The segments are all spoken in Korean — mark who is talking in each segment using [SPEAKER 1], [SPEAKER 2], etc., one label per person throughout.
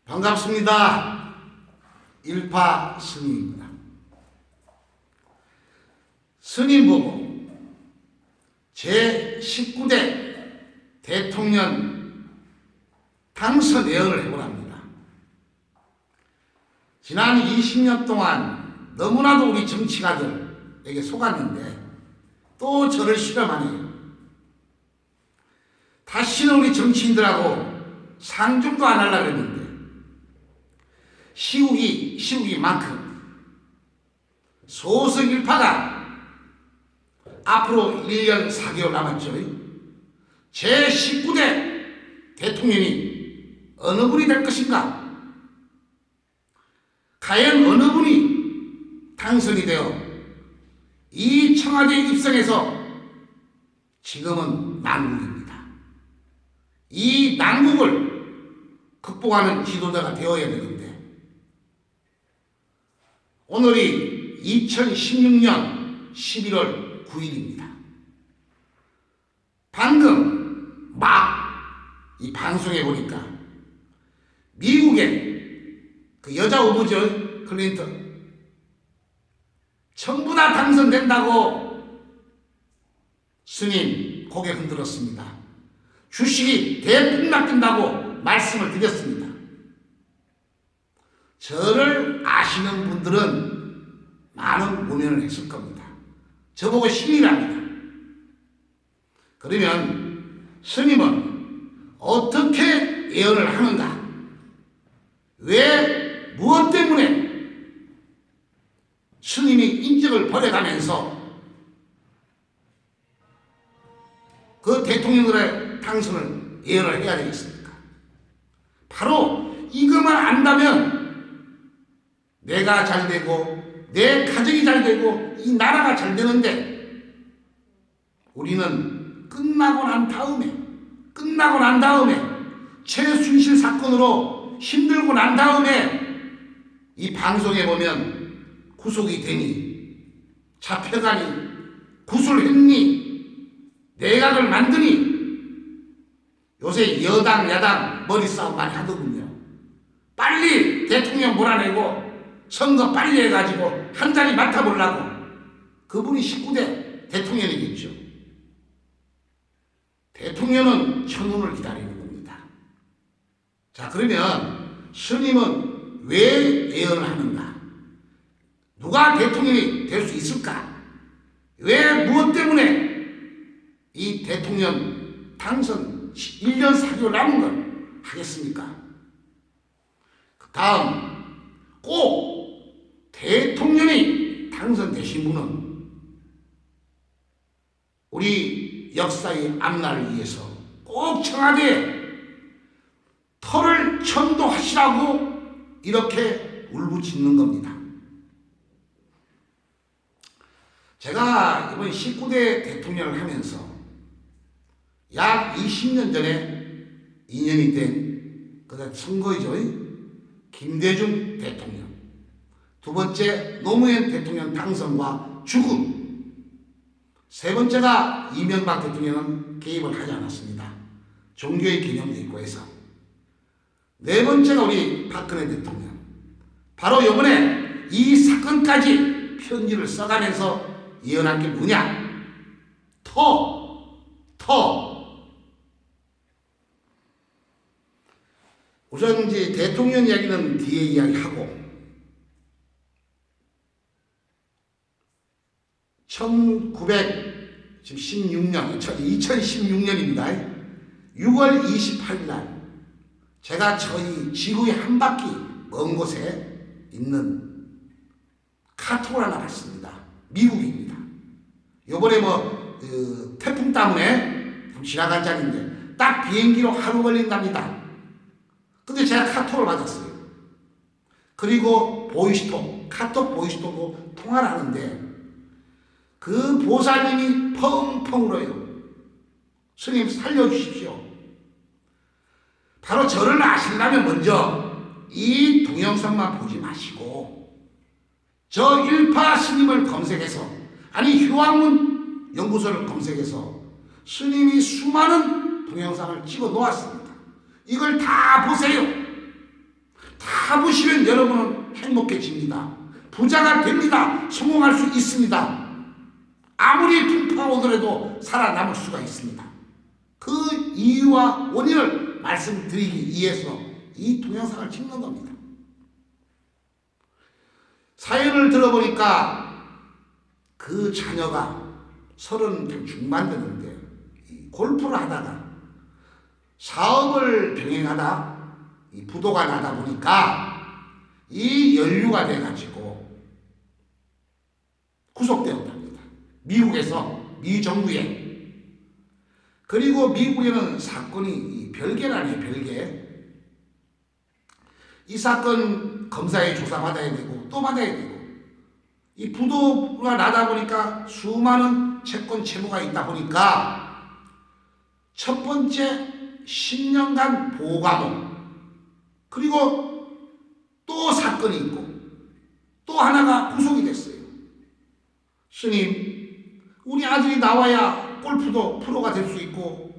[SPEAKER 1] 반갑습니다. 일파 스님입니다. 스님 보고 제19대 대통령 당선 예언을 해보랍니다. 지난 20년 동안 너무나도 우리 정치가들에게 속았는데 또 저를 실험하네요. 다시는 우리 정치인들하고 상종도 안 하려고 했는데 시국이만큼 소승일파가 앞으로 1년 4개월 남았죠. 제19대 대통령이 어느 분이 될 것인가? 과연 어느 분이 당선이 되어 이 청와대에 입성해서 지금은 난국입니다. 이 난국을 극복하는 지도자가 되어야 되는데 오늘이 2016년 11월 9일입니다. 방금 막 이 방송에 보니까 미국의 그 여자 후보죠, 클린턴, 전부 다 당선된다고 스님 고개 흔들었습니다. 주식이 대폭락된다고 말씀을 드렸습니다. 저를 아시는 분들은 많은 고민을 했을 겁니다. 저보고 신이랍니다. 그러면 스님은 어떻게 예언을 하는가? 왜, 무엇 때문에 스님이 인격을 버려가면서 그 대통령들의 당선을 예언을 해야 되겠습니까? 바로 이것만 안다면 내가 잘 되고 내 가정이 잘 되고 이 나라가 잘 되는데 우리는 끝나고 난 다음에 최순실 사건으로 힘들고 난 다음에 이 방송에 보면 구속이 되니 잡혀가니 구술했니 내각을 만드니 요새 여당 야당 머리싸움 많이 하더군요. 빨리 대통령 몰아내고 선거 빨리 해가지고 한 자리 맡아보려고. 그분이 19대 대통령이겠죠. 대통령은 천운을 기다리는 겁니다. 자, 그러면 스님은 왜 예언을 하는가? 누가 대통령이 될 수 있을까? 왜, 무엇 때문에 이 대통령 당선 1년 4개월 남은 걸 하겠습니까? 그 다음 꼭 대통령이 당선되신 분은 우리 역사의 앞날을 위해서 꼭 청와대에 터를 천도하시라고 이렇게 울부짖는 겁니다. 제가 이번 19대 대통령을 하면서 약 20년 전에 인연이 된 그 선거이죠. 김대중 대통령, 두 번째 노무현 대통령 당선과 죽음, 세 번째가 이명박 대통령은 개입을 하지 않았습니다. 종교의 개념도 있고 해서. 네 번째가 우리 박근혜 대통령. 바로 이번에 이 사건까지 편지를 써가면서 예언한 게 뭐냐? 우선 이제 대통령 이야기는 뒤에 이야기하고 2016년입니다. 6월 28일 날 제가 저희 지구의 한 바퀴 먼 곳에 있는 카톡을 하나 받습니다. 미국입니다. 요번에 태풍 때문에 좀 지나간 자리인데 딱 비행기로 하루 걸린답니다. 근데 제가 카톡을 받았어요. 그리고 카톡 보이스톡으로 통화를 하는데 그 보살님이 펑펑 울어요. 스님 살려주십시오. 바로 저를 아시려면 먼저 이 동영상만 보지 마시고 저 일파 스님을 검색해서, 아니 휴학문 연구소를 검색해서 스님이 수많은 동영상을 찍어 놓았습니다. 이걸 다 보세요. 다 보시면 여러분은 행복해집니다. 부자가 됩니다. 성공할 수 있습니다. 아무리 풍파가 오더라도 살아남을 수가 있습니다. 그 이유와 원인을 말씀드리기 위해서 이 동영상을 찍는 겁니다. 사연을 들어보니까 그 자녀가 30대 중반 되는데 골프를 하다가 사업을 병행하다 이 부도가 나다 보니까 이 연루가 돼가지고 구속되었답니다. 미국에서 미 정부에. 그리고 미국에는 사건이 별개라네요. 별개. 이 사건 검사에 조사받아야 되고 또 받아야 되고 이 부도가 나다 보니까 수많은 채권 채무가 있다 보니까 첫 번째 10년간 보호감옥, 그리고 또 사건이 있고 또 하나가 구속이 됐어요. 스님, 우리 아들이 나와야 골프도 프로가 될 수 있고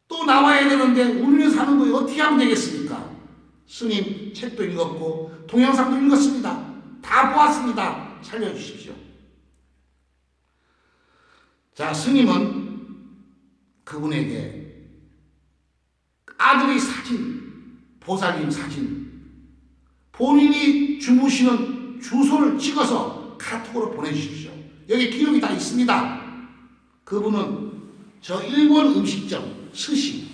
[SPEAKER 1] 또 나와야 되는데 울면서 하는 거 어떻게 하면 되겠습니까? 스님, 책도 읽었고 동영상도 읽었습니다. 다 보았습니다. 살려주십시오. 자, 스님은 그분에게 아들의 사진, 보살님 사진, 본인이 주무시는 주소를 찍어서 카톡으로 보내주십시오. 여기 기록이 다 있습니다. 그분은 저 일본 음식점 스시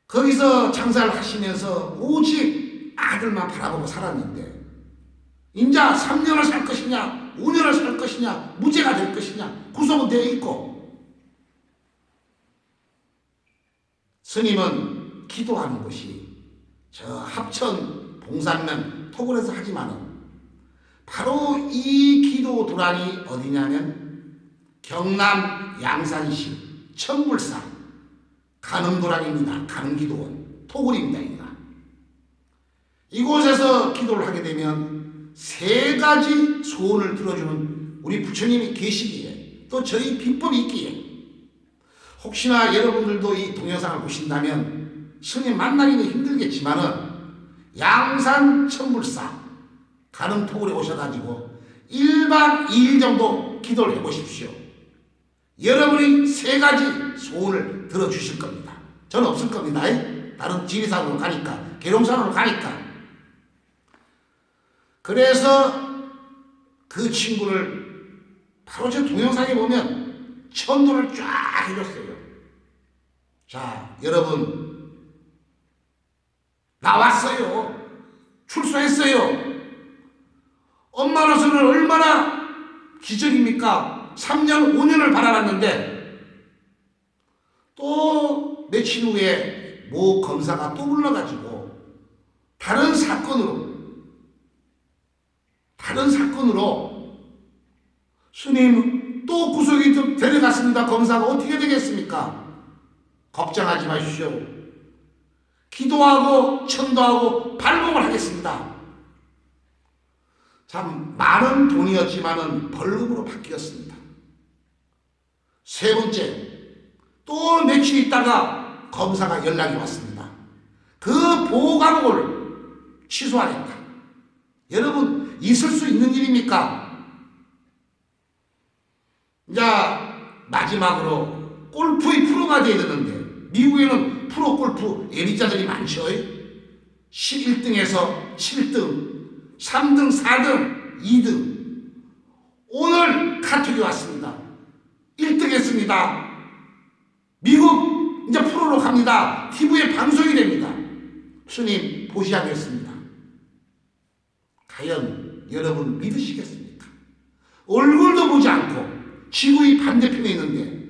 [SPEAKER 1] 거기서 장사를 하시면서 오직 아들만 바라보고 살았는데 인자 3년을 살 것이냐 5년을 살 것이냐 무죄가 될 것이냐 구속은 되어 있고, 스님은 기도하는 곳이 저 합천 봉산면 토굴에서 하지만은 바로 이 기도 도란이 어디냐면 경남 양산시 천불사 간음도란입니다. 간음기도원 토굴입니다. 이곳에서 기도를 하게 되면 세 가지 소원을 들어주는 우리 부처님이 계시기에 또 저희 비법이 있기에 혹시나 여러분들도 이 동영상을 보신다면 스님 만나기는 힘들겠지만은 양산 천불사 간음토굴에 오셔가지고 1박 2일 정도 기도를 해보십시오. 여러분이 세 가지 소원을 들어주실 겁니다. 저는 없을 겁니다. 다른 지리산으로 가니까, 계룡산으로 가니까. 그래서 그 친구를 바로 저 동영상에 보면 천도를 쫙 해줬어요. 자, 여러분 나왔어요. 출소했어요. 엄마로서는 얼마나 기적입니까? 3년, 5년을 바라봤는데 또 며칠 후에 모 검사가 또 불러가지고 다른 사건으로 스님 또 구속이 좀 데려갔습니다. 검사가 어떻게 되겠습니까? 걱정하지 마십시오. 기도하고 천도하고 발봉을 하겠습니다. 참 많은 돈이었지만은 벌금으로 바뀌었습니다. 세 번째, 또 며칠 있다가 검사가 연락이 왔습니다. 그 보호감옥을 취소하겠다. 여러분, 있을 수 있는 일입니까? 이제 마지막으로 골프의 프로가 되어야 되는데 미국에는 프로 골프 예리자들이 많죠. 11등에서 7등, 3등, 4등, 2등. 오늘 카톡이 왔습니다. 1등 했습니다. 미국 이제 프로로 갑니다. TV에 방송이 됩니다. 스님 보시하겠습니다. 과연 여러분 믿으시겠습니까? 얼굴도 보지 않고 지구의 반대편에 있는데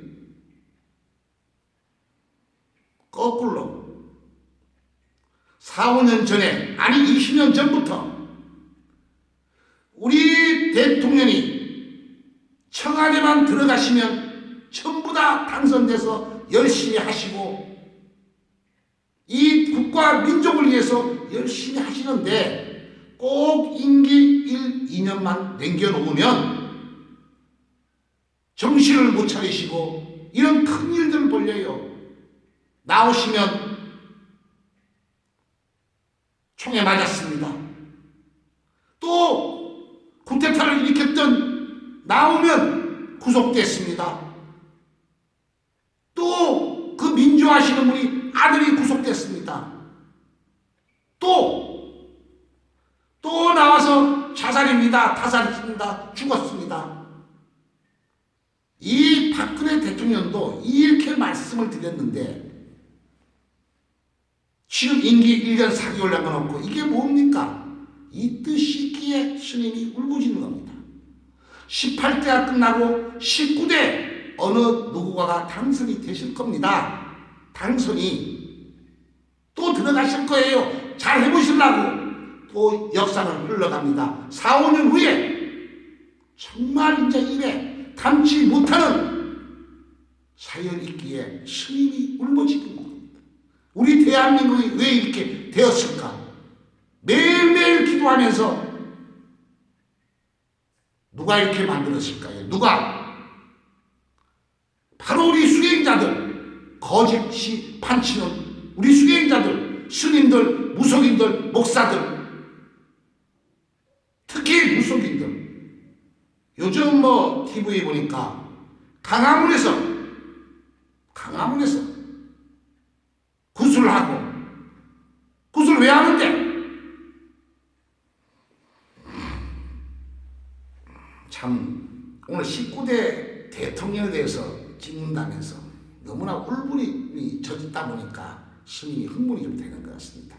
[SPEAKER 1] 거꾸로 4, 5년 전에, 아니 20년 전부터 우리 대통령이 청와대만 들어가시면 전부 다 당선돼서 열심히 하시고 이 국가 민족을 위해서 열심히 하시는데 꼭 임기 1, 2년만 남겨놓으면 정신을 못 차리시고 이런 큰 일들 벌려요. 나오시면 총에 맞았습니다. 또 쿠데타를 일으켰던 나오면 구속됐습니다. 또 그 민주화하시는 분이 아들이 구속됐습니다. 또 나와서 자살입니다. 타살입니다. 죽었습니다. 이 박근혜 대통령도 이렇게 말씀을 드렸는데 지금 임기 1년 4개월 남겨놓고 이게 뭡니까? 이 뜻이 있기에 스님이 울부짖는 겁니다. 18대가 끝나고 19대 어느 누구가가 당선이 되실 겁니다. 당선이 또 들어가실 거예요. 잘 해보시려고 또 역사는 흘러갑니다. 4, 5년 후에 정말 이제 입에 담지 못하는 사연이 있기에 스님이 울부짖는 겁니다. 우리 대한민국이 왜 이렇게 되었을까? 매일매일 기도하면서 누가 이렇게 만들었을까요? 누가? 바로 우리 수행자들, 거짓이 판치는 우리 수행자들, 스님들, 무속인들, 목사들, 특히 무속인들. 요즘 TV 보니까 강화문에서 구슬을 하고, 구슬 왜 하는데? 참 오늘 19대 대통령에 대해서 찍는다면서 너무나 울분이 젖있다 보니까 스님이 흥분이 좀 되는 것 같습니다.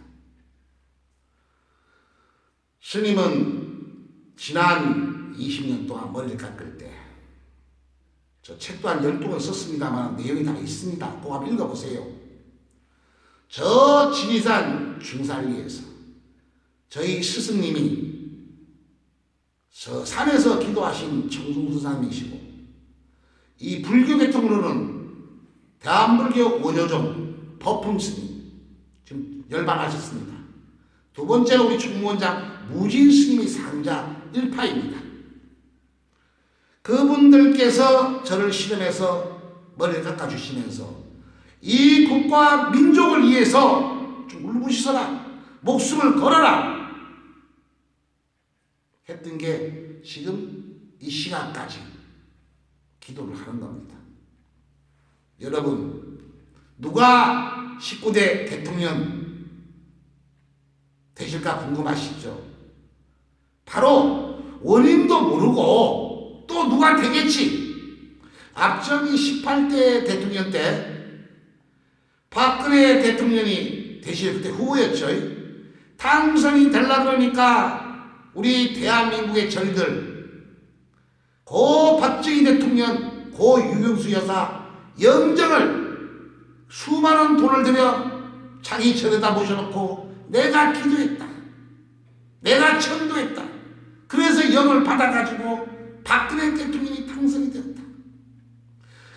[SPEAKER 1] 스님은 지난 20년 동안 머리를 깎을 때 저 책도 한 12권 썼습니다만 내용이 다 있습니다. 꼭 한번 읽어보세요. 저 지리산 중산리에서 저희 스승님이 저 산에서 기도하신 청중수사님이시고 이 불교 계통으로는 대한불교 원효종 법품스님 지금 열반하셨습니다. 두 번째로 우리 총무원장 무진스님이 상자 1파입니다. 그분들께서 저를 실험해서 머리를 깎아주시면서 이 국가 민족을 위해서 좀 울부짖어라, 목숨을 걸어라 했던 게 지금 이 시간까지 기도를 하는 겁니다. 여러분, 누가 19대 대통령 되실까 궁금하시죠? 바로 원인도 모르고 또 누가 되겠지. 앞전이 18대 대통령 때 박근혜 대통령이 되실 때 후보였죠. 당선이 되려고 그러니까 우리 대한민국의 절들, 고 박정희 대통령, 고 유경수 여사 영정을 수많은 돈을 들여 자기 절에다 모셔놓고 내가 기도했다, 내가 천도했다, 그래서 영을 받아가지고 박근혜 대통령이 당선이 되었다.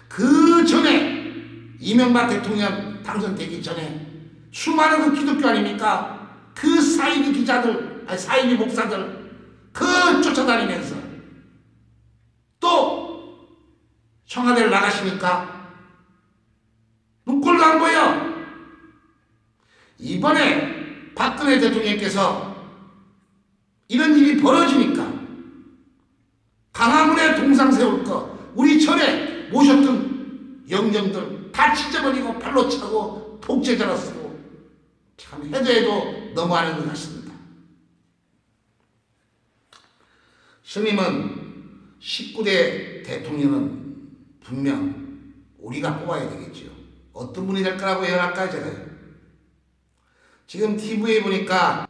[SPEAKER 1] 그 전에 이명박 대통령 당선되기 전에 수많은 그 기독교 아닙니까? 그 사이비 기자들, 사이비 목사들 그 쫓아다니면서 또 청와대를 나가시니까 눈꼴도 안 보여. 이번에 박근혜 대통령께서 이런 일이 벌어지니까 강화문에 동상 세울 거 우리 절에 모셨던 영정들 다 찢어버리고 발로 차고 독재자로 쓰고 참 해도 너무하는 것 같습니다. 스님은 19대 대통령은 분명 우리가 뽑아야 되겠죠. 어떤 분이 될 거라고 예언할까요? 제가요. 지금 TV에 보니까